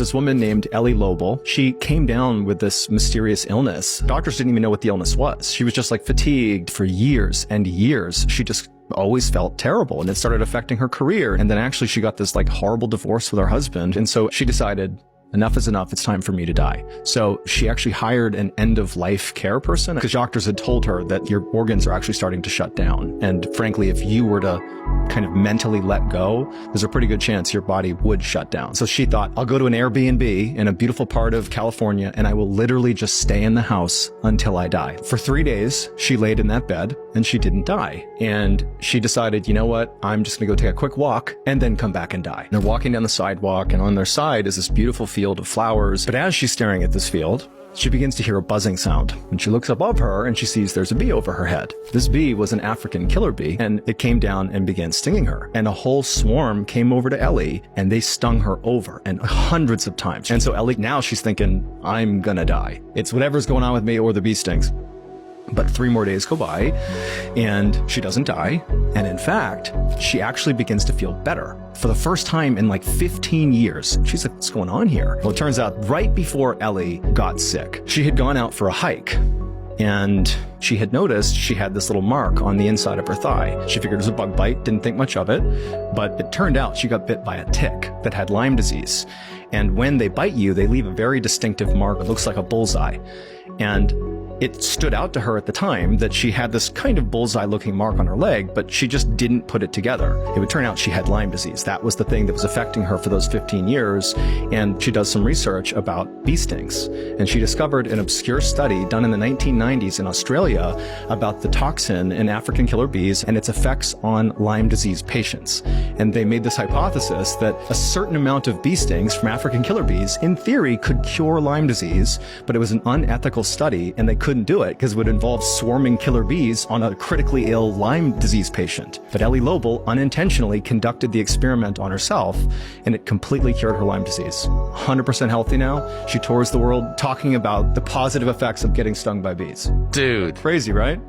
This woman named Ellie Lobel, she came down with this mysterious illness. Doctors didn't even know what the illness was. She was just like fatigued for years and years. She just always felt terrible, and it started affecting her career. And then actually she got this like horrible divorce with her husband. And so she decided, enough is enough. It's time for me to die. So she actually hired an end-of-life care person because doctors had told her that your organs are actually starting to shut down. And frankly, if you were to kind of mentally let go, there's a pretty good chance your body would shut down. So she thought, I'll go to an Airbnb in a beautiful part of California, and I will literally just stay in the house until I die. For 3 days, she laid in that bed and she didn't die. And she decided, you know what? I'm just gonna go take a quick walk and then come back and die. And they're walking down the sidewalk, and on their side is this beautiful field of flowers. But as she's staring at this field, she begins to hear a buzzing sound, and she looks above her and she sees there's a bee over her head. This bee was an African killer bee, and it came down and began stinging her. And a whole swarm came over to Ellie, and they stung her over, and hundreds of times. And so Ellie, now she's thinking, I'm gonna die. It's whatever's going on with me or the bee stings. But 3 more days go by, and she doesn't die. And in fact, she actually begins to feel better. For the first time in like 15 years. She's like, what's going on here? Well, it turns out right before Ellie got sick, she had gone out for a hike. And she had noticed she had this little mark on the inside of her thigh. She figured it was a bug bite, didn't think much of it. But it turned out she got bit by a tick that had Lyme disease. And when they bite you, they leave a very distinctive mark. It looks like a bullseye. And it stood out to her at the time that she had this kind of bullseye-looking mark on her leg, but she just didn't put it together. It would turn out she had Lyme disease. That was the thing that was affecting her for those 15 years, and she does some research about bee stings. And she discovered an obscure study done in the 1990s in Australia about the toxin in African killer bees and its effects on Lyme disease patients. And they made this hypothesis that a certain amount of bee stings from African killer bees, in theory, could cure Lyme disease, but it was an unethical study, and they couldn't do it because it would involve swarming killer bees on a critically ill Lyme disease patient. But Ellie Lobel unintentionally conducted the experiment on herself, and it completely cured her Lyme disease. 100% healthy now. She tours the world talking about the positive effects of getting stung by bees. Dude. Crazy, right?